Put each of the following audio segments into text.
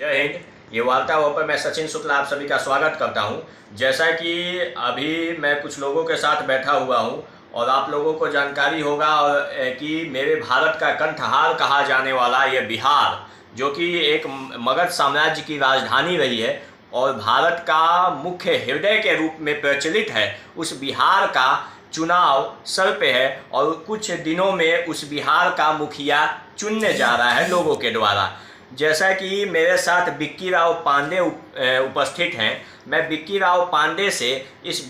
जय हिंद। ये वार्तालाप पर मैं सचिन शुक्ला आप सभी का स्वागत करता हूं। जैसा कि अभी मैं कुछ लोगों के साथ बैठा हुआ हूं और आप लोगों को जानकारी होगा कि मेरे भारत का कंठहार कहा जाने वाला ये बिहार, जो कि एक मगध साम्राज्य की राजधानी रही है और भारत का मुख्य हृदय के रूप में प्रचलित है, उस बिहार का चुनाव सर पे है और कुछ दिनों में उस बिहार का मुखिया चुनने जा रहा है लोगों के द्वारा। जैसा कि मेरे साथ बिक्की राव पांडे उपस्थित हैं, मैं बिक्की राव पांडे से इस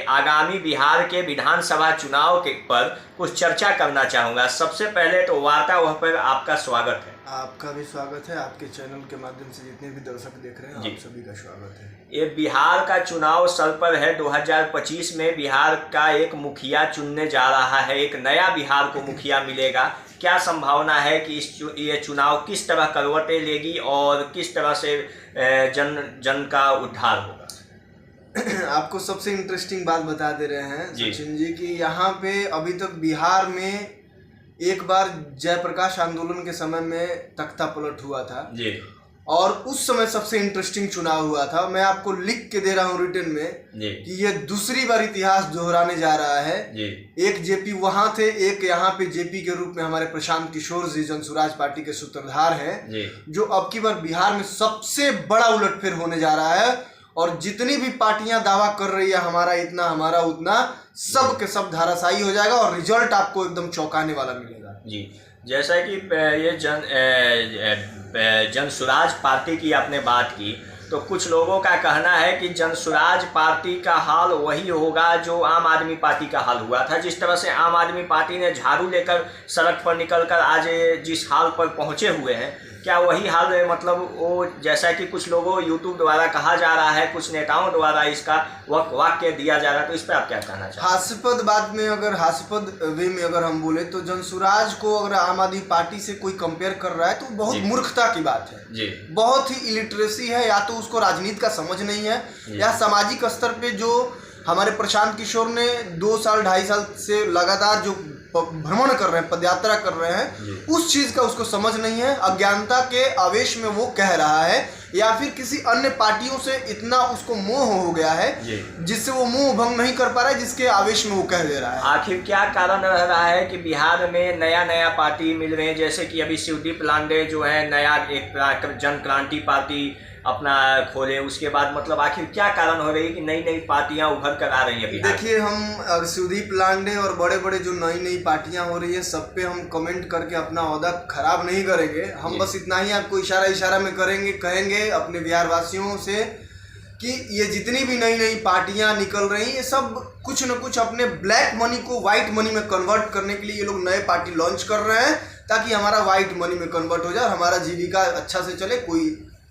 आगामी बिहार के विधानसभा चुनाव के पर कुछ चर्चा करना चाहूँगा। सबसे पहले तो वार्तालाप पर आपका स्वागत है। आपका भी स्वागत है। आपके चैनल के माध्यम से जितने भी दर्शक देख रहे हैं, आप सभी का स्वागत है। ये बिहार का चुनाव सर पर है। 2025 में बिहार का एक मुखिया चुनने जा रहा है, एक नया बिहार को मुखिया मिलेगा। क्या संभावना है कि ये चुनाव किस तरह करवटें लेगी और किस तरह से जन का उद्धार होगा? आपको सबसे इंटरेस्टिंग बात बता दे रहे हैं सचिन जी कि यहाँ पे अभी तक बिहार में एक बार जयप्रकाश आंदोलन के समय में तख्ता पलट हुआ था जी, और उस समय सबसे इंटरेस्टिंग चुनाव हुआ था। मैं आपको लिख के दे रहा हूँ रिटर्न में कि ये दूसरी बार इतिहास दोहराने जा रहा है जी। एक जेपी वहां थे, एक यहाँ पे जेपी के रूप में हमारे प्रशांत किशोर जी जनसुराज पार्टी के सूत्रधार हैं, जो अब की बार बिहार में सबसे बड़ा उलटफेर होने जा रहा है। और जितनी भी पार्टियां दावा कर रही है हमारा इतना हमारा उतना, सब के सब धाराशायी हो जाएगा और रिजल्ट आपको एकदम चौंकाने वाला मिलेगा जी। जैसा कि ये जनसुराज पार्टी की आपने बात की, तो कुछ लोगों का कहना है कि जनसुराज पार्टी का हाल वही होगा जो आम आदमी पार्टी का हाल हुआ था। जिस तरह से आम आदमी पार्टी ने झाड़ू लेकर सड़क पर निकलकर आज जिस हाल पर पहुंचे हुए हैं, क्या वही हाल है? मतलब वो जैसा कि कुछ लोगों यूट्यूब द्वारा कहा जा रहा है, कुछ नेताओं द्वारा इसका वाक्य दिया जा रहा है, तो इस पर आप क्या कहना चाहते हैं? हास्यास्पद बात में, अगर हास्यास्पद वे में अगर हम बोले तो जनसुराज को अगर आम आदमी पार्टी से कोई कंपेयर कर रहा है तो बहुत मूर्खता की बात है जी। बहुत ही इलिटरेसी है, या तो उसको राजनीति का समझ नहीं है, या सामाजिक स्तर पे जो हमारे प्रशांत किशोर ने 2 साल 2.5 साल से लगातार जो भ्रमण कर रहे हैं, पदयात्रा कर रहे हैं, उस चीज का उसको समझ नहीं है। अज्ञानता के आवेश में वो कह रहा है, या फिर किसी अन्य पार्टियों से इतना उसको मोह हो गया है जिससे वो मोह भंग नहीं कर पा रहा है, जिसके आवेश में वो कह दे रहा है। आखिर क्या कारण रह रहा है कि बिहार में नया पार्टी मिल रहे हैं? जैसे कि अभी शिवदीप लांडे जो है नया एक जन क्रांति पार्टी अपना खोले, उसके बाद मतलब आखिर क्या कारण हो रही है कि नई पार्टियां उभर कर आ रही है बिहार? देखिए, हम शिवदीप लांडे और बड़े जो नई पार्टियां हो रही है सब पे हम कमेंट करके अपना ओहदा खराब नहीं करेंगे। हम बस इतना ही आपको इशारा में कहेंगे अपने बिहार वासियों से कि ये जितनी भी नई पार्टियां निकल रही हैं, ये सब कुछ न कुछ अपने ब्लैक मनी को व्हाइट मनी में कन्वर्ट करने के लिए ये लोग नए पार्टी लॉन्च कर रहे हैं, ताकि हमारा व्हाइट मनी में कन्वर्ट हो जाए, हमारा जीविका अच्छा से चले, कोई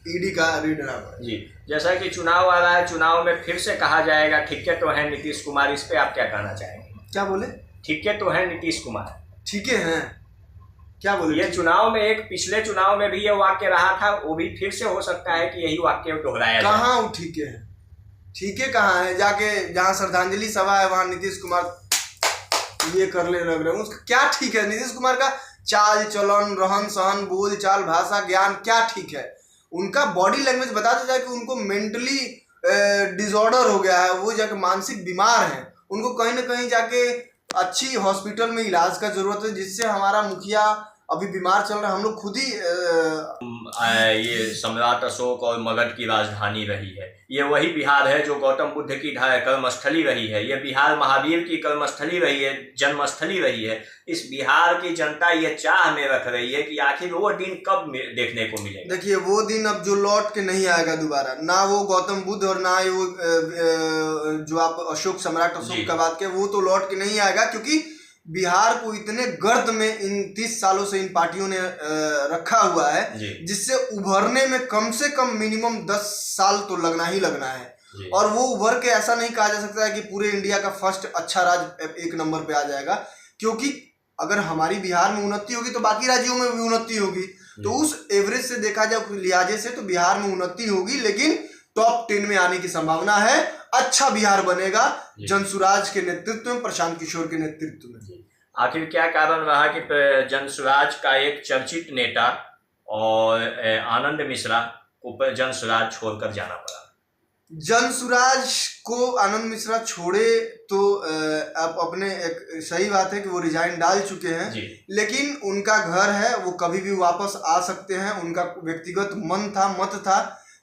ईडी का रेड ना पड़े जी। जैसा कि चुनाव आ रहा है, चुनाव में फिर से कहा जाएगा ठीक है तो है नीतीश कुमार, इस पे आप क्या कहना चाहेंगे? क्या बोले? ठीक है तो है नीतीश कुमार, ठीक है क्या बोले? ये चुनाव में एक पिछले चुनाव में भी ये वाक्य रहा था, वो भी फिर से हो सकता है कि यही वाक्य दोहराया जाए। कहाँ वो ठीक है कहाँ है? जाके जहाँ श्रद्धांजलि सभा है वहाँ नीतीश कुमार ये कर ले लग रहे हैं, उसका क्या ठीक है? नीतीश कुमार का चाल चलन, रहन सहन, बोल चाल, भाषा ज्ञान क्या ठीक है? उनका बॉडी लैंग्वेज बताते जाए कि उनको मेंटली डिसऑर्डर हो गया है, वो जाके मानसिक बीमार हैं, उनको कहीं ना कहीं जाके अच्छी हॉस्पिटल में इलाज का जरूरत है, जिससे हमारा मुखिया अभी बीमार चल रहा है। हम लोग खुद ही ये सम्राट अशोक और मगध की राजधानी रही है, ये वही बिहार है जो गौतम बुद्ध की कर्मस्थली रही है, ये बिहार महावीर की कर्मस्थली रही है, जन्मस्थली रही है। इस बिहार की जनता ये चाह में रख रही है कि आखिर वो दिन कब देखने को मिलेगा। देखिए, वो दिन अब जो लौट के नहीं आएगा दोबारा, ना वो गौतम बुद्ध और ना वो जो आप अशोक सम्राट अशोक का बात किया, वो तो लौट के नहीं आएगा, क्योंकि बिहार को इतने गर्द में इन 30 सालों से इन पार्टियों ने रखा हुआ है, जिससे उभरने में कम से कम मिनिमम 10 साल तो लगना ही लगना है। और वो उभर के ऐसा नहीं कहा जा सकता है कि पूरे इंडिया का फर्स्ट अच्छा राज्य 1 नंबर पे आ जाएगा, क्योंकि अगर हमारी बिहार में उन्नति होगी तो बाकी राज्यों में भी उन्नति होगी। तो उस एवरेज से देखा जाए, लिहाजे से तो बिहार में उन्नति होगी, लेकिन टॉप 10 में आने की संभावना है। अच्छा बिहार बनेगा जनसुराज के नेतृत्व में, प्रशांत किशोर के नेतृत्व में। आखिर क्या कारण रहा कि जनसुराज का एक चर्चित नेता और आनंद मिश्रा को जन सुराज छोड़कर जाना पड़ा। जन सुराज को आनंद मिश्रा छोड़े तो अब अपने एक सही बात है कि वो रिजाइन डाल चुके हैं, लेकिन उनका घर है, वो कभी भी वापस आ सकते हैं। उनका व्यक्तिगत मत था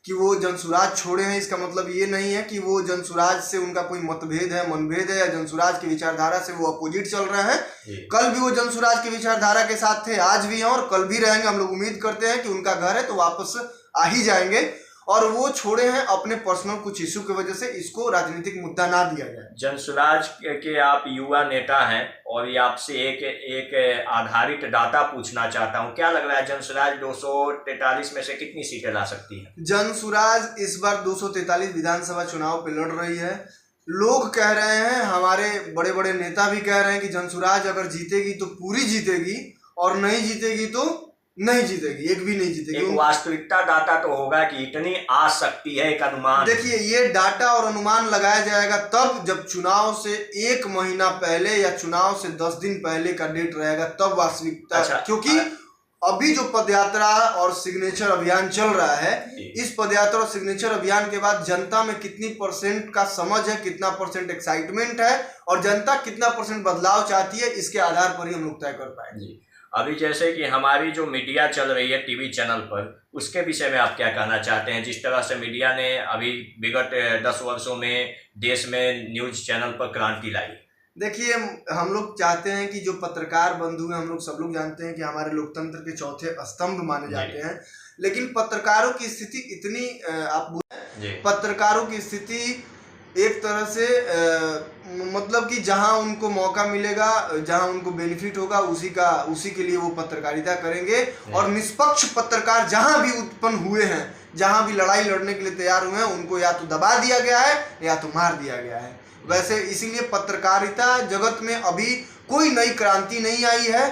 कि वो जनसुराज छोड़े हैं। इसका मतलब ये नहीं है कि वो जनसुराज से उनका कोई मतभेद है, मनभेद है, या जनसुराज की विचारधारा से वो अपोजिट चल रहे हैं। कल भी वो जनसुराज की विचारधारा के साथ थे, आज भी हैं और कल भी रहेंगे। हम लोग उम्मीद करते हैं कि उनका घर है तो वापस आ ही जाएंगे, और वो छोड़े हैं अपने पर्सनल कुछ इशू की वजह से। इसको राजनीतिक मुद्दा ना दिया जाए। जनसुराज के आप युवा नेता हैं और ये आपसे एक आधारित डाटा पूछना चाहता हूं, क्या लग रहा है जनसुराज 243 में से कितनी सीटें ला सकती है? जनसुराज इस बार 243 विधानसभा चुनाव पे लड़ रही है। लोग कह रहे हैं, हमारे बड़े बड़े नेता भी कह रहे हैं कि जनसुराज अगर जीतेगी तो पूरी जीतेगी और नहीं जीतेगी तो नहीं जीतेगी, एक भी नहीं जीतेगी। एक वास्तविकता डाटा तो होगा कि इतनी आ सकती है, एक अनुमान। देखिए, ये डाटा और अनुमान लगाया जाएगा तब जब चुनाव से 1 महीना पहले या चुनाव से 10 दिन पहले का डेट रहेगा, तब वास्तविकता। क्योंकि अभी जो पदयात्रा और सिग्नेचर अभियान चल रहा है, इस पदयात्रा और सिग्नेचर अभियान के बाद जनता में कितनी % का समझ है, कितना % एक्साइटमेंट है और जनता कितना % बदलाव चाहती है, इसके आधार पर ही हम लोग तय कर पाएंगे। अभी जैसे कि हमारी जो मीडिया चल रही है टीवी चैनल पर, उसके विषय में आप क्या कहना चाहते हैं? जिस तरह से मीडिया ने अभी विगत 10 वर्षों में देश में न्यूज चैनल पर क्रांति लाई। देखिए, हम लोग चाहते हैं कि जो पत्रकार बंधु हैं, हम लोग सब लोग जानते हैं कि हमारे लोकतंत्र के चौथे स्तंभ माने जाते हैं, लेकिन पत्रकारों की स्थिति इतनी पत्रकारों की स्थिति एक तरह से मतलब कि जहां उनको मौका मिलेगा, जहां उनको बेनिफिट होगा, उसी के लिए वो पत्रकारिता करेंगे। और निष्पक्ष पत्रकार जहां भी उत्पन्न हुए हैं, जहां भी लड़ाई लड़ने के लिए तैयार हुए हैं, उनको या तो दबा दिया गया है या तो मार दिया गया है। वैसे इसीलिए पत्रकारिता जगत में अभी कोई नई क्रांति नहीं आई है।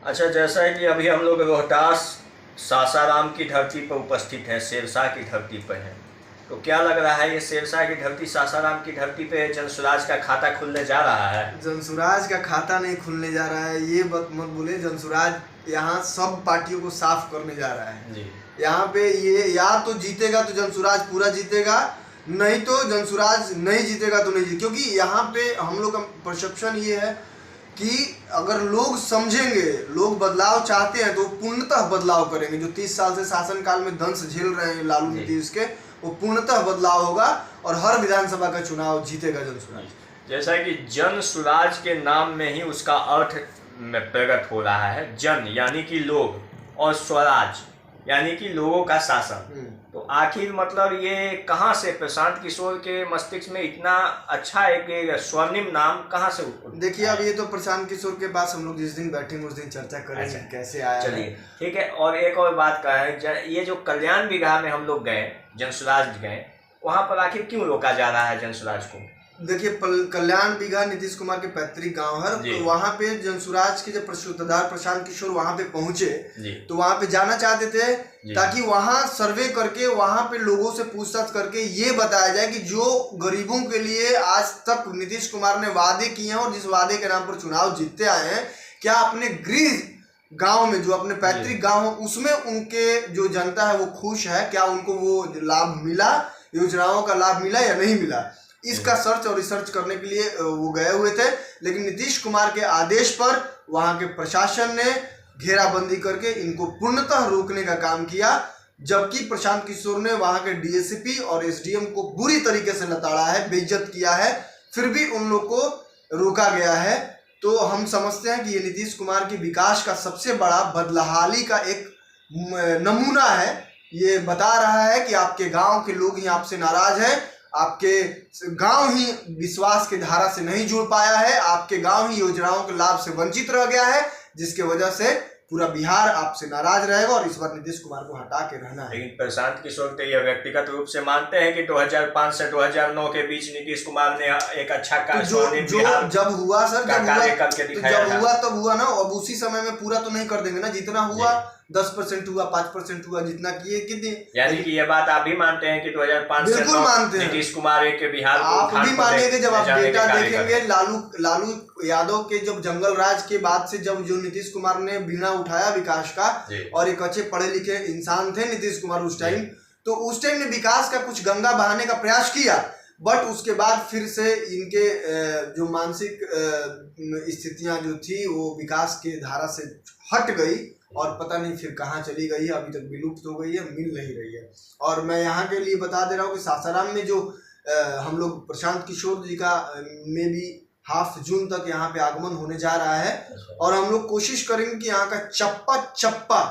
अच्छा, जैसा है कि अभी हम लोग रोहतास सासाराम की धरती पर उपस्थित है, शेरशाह की धरती पर है, तो क्या लग रहा है ये शेरशाह की धरती, सासाराम की धरती पे जनसुराज का खाता खुलने जा रहा है? जनसुराज का खाता नहीं खुलने जा रहा है, ये मत बोले। जनसुराज यहाँ सब पार्टियों को साफ करने जा रहा है जी। यहाँ पे ये या तो जीतेगा तो जनसुराज पूरा जीतेगा, नहीं तो जनसुराज नहीं जीतेगा तो नहीं जीतेगा। क्योंकि यहाँ पे हम लोग का परसेप्शन ये है कि अगर लोग समझेंगे, लोग बदलाव चाहते हैं तो पूर्णतः बदलाव करेंगे। जो 30 साल से शासनकाल में दंश झेल रहे हैं लालू नीतीश के, वो पूर्णतः बदलाव होगा और हर विधानसभा का चुनाव जीतेगा जनसुराज। जैसा कि जन सुराज के नाम में ही उसका अर्थ प्रकट हो रहा है। जन यानी कि लोग और स्वराज यानी कि लोगों का शासन। तो आखिर मतलब ये कहाँ से प्रशांत किशोर के मस्तिष्क में इतना अच्छा एक स्वर्णिम नाम कहाँ से? देखिए, अब ये तो प्रशांत किशोर के पास हम लोग जिस दिन बैठेंगे उस दिन चर्चा करेंगे कैसे आया। चलिए ठीक है। और एक और बात का है, ये जो कल्याण बिगहा में हम लोग गए, जनसुराज गए, वहाँ पर आखिर क्यों रोका जा रहा है जनसुराज को? देखिए, कल्याण बिगहा नीतीश कुमार के पैतृक गांव है, तो वहाँ पे जनसुराज के जब सूत्रधार प्रशांत किशोर वहाँ पे पहुंचे तो वहाँ पे जाना चाहते थे ताकि वहाँ सर्वे करके वहाँ पे लोगों से पूछताछ करके ये बताया जाए कि जो गरीबों के लिए आज तक नीतीश कुमार ने वादे किए हैं और जिस वादे के नाम पर चुनाव जीतते आए हैं, क्या अपने गृह गांव में, जो अपने पैतृक गांव है, उसमें उनके जो जनता है वो खुश है? क्या उनको वो लाभ मिला, योजनाओं का लाभ मिला या नहीं मिला? इसका सर्च और रिसर्च करने के लिए वो गए हुए थे, लेकिन नीतीश कुमार के आदेश पर वहां के प्रशासन ने घेराबंदी करके इनको पूर्णतः रोकने का काम किया। जबकि प्रशांत किशोर ने वहां के डीएसपी और एसडीएम को बुरी तरीके से लताड़ा है, बेइज्जत किया है, फिर भी उन लोग को रोका गया है। तो हम समझते हैं कि ये नीतीश कुमार की विकास का सबसे बड़ा बदलहाली का एक नमूना है। ये बता रहा है कि आपके गांव के लोग ही आपसे नाराज हैं, आपके गांव ही विश्वास की धारा से नहीं जुड़ पाया है, आपके गांव ही योजनाओं के लाभ से वंचित रह गया है, जिसके वजह से पूरा बिहार आपसे नाराज रहेगा और इस बार नीतीश कुमार को हटा के रहना है। लेकिन प्रशांत किशोर तो यह व्यक्तिगत रूप से मानते हैं कि 2005 से 2009 के बीच नीतीश कुमार ने एक अच्छा कार्य जब हुआ सर, जब हुआ तब हुआ ना। अब उसी समय में पूरा तो नहीं कर देंगे ना, जितना हुआ 10% हुआ, 5% हुआ, जितना किए कितने। यानी कि ये बात आप भी मानते हैं कि 2005 से बिल्कुल मानते हैं। नीतीश कुमार एक के बिहार को आप भी मानिएगा, जब आप डेटा देखेंगे लालू यादव के जब जंगल राज के बाद से जब जो नीतीश कुमार ने बीड़ा उठाया विकास का, और एक अच्छे पढ़े लिखे इंसान थे नीतीश कुमार उस टाइम, तो उस टाइम ने विकास का कुछ गंगा बहाने का प्रयास किया, बट उसके बाद फिर से इनके जो मानसिक स्थितियां जो थी वो विकास के धारा से हट गई, और पता नहीं फिर कहाँ चली गई है, अभी तक विलुप्त हो गई है, मिल नहीं रही है। और मैं यहाँ के लिए बता दे रहा हूँ कि सासाराम में जो हम लोग प्रशांत किशोर जी का में भी 1/2 जून तक यहाँ पे आगमन होने जा रहा है, और हम लोग कोशिश करेंगे कि यहाँ का चप्पा चप्पा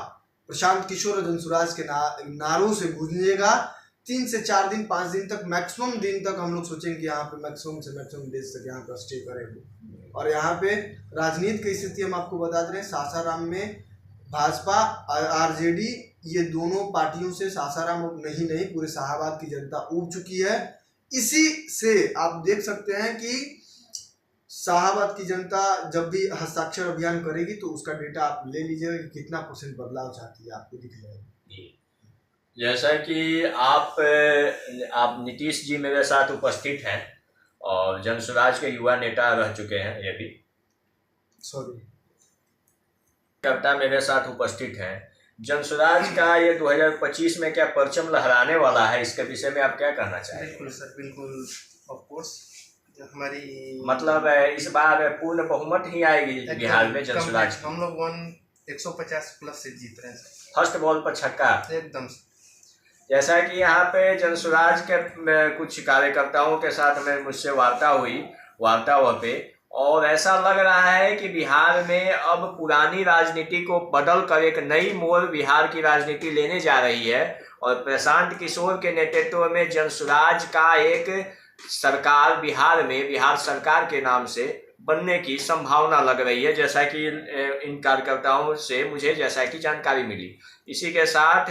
प्रशांत किशोर और जनसुराज के नारों से गूंजेगा। 3 से 4 दिन 5 दिन तक, मैक्सिमम दिन तक हम लोग सोचेंगे कि यहाँ पे मैक्सिमम से मैक्सिमम डेज तक यहाँ पर स्टे करेंगे। और यहाँ पे राजनीति की स्थिति हम आपको बता दे रहे हैं, सासाराम में भाजपा और आरजेडी ये दोनों पार्टियों से सासाराम नहीं पूरे शाहाबाद की जनता उब चुकी है। इसी से आप देख सकते हैं कि शाहाबाद की जनता जब भी हस्ताक्षर अभियान करेगी तो उसका डेटा आप ले लीजिएगा कि कितना % बदलाव चाहती है, आपको दिख जाएगा। जैसा कि आप नीतीश जी मेरे साथ उपस्थित हैं, और जनसुराज के युवा नेता रह चुके हैं, ये भी कविता मेरे साथ उपस्थित हैं। जनसुराज का ये 2025 में क्या परचम लहराने वाला है, इसके विषय में आप क्या कहना चाहेंगे? बिल्कुल सर, बिल्कुल, ऑफ कोर्स हमारी मतलब इस बार पूर्ण बहुमत ही आएगी बिहार में जनसुराज। हम लोग 150+ से जीत रहे हैं सर, फर्स्ट बॉल पर छक्का एकदम। जैसा कि यहाँ पे जनसुराज के कुछ कार्यकर्ताओं के साथ में मुझसे वार्ता पे, और ऐसा लग रहा है कि बिहार में अब पुरानी राजनीति को बदल कर एक नई मोड़ बिहार की राजनीति लेने जा रही है, और प्रशांत किशोर के नेतृत्व में जनसुराज का एक सरकार बिहार सरकार के नाम से बनने की संभावना लग रही है, जैसा कि इन कार्यकर्ताओं से मुझे जैसा कि जानकारी मिली। इसी के साथ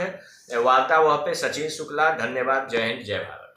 वार्तालाप पे सचिन शुक्ला, धन्यवाद, जय हिंद, जय भारत।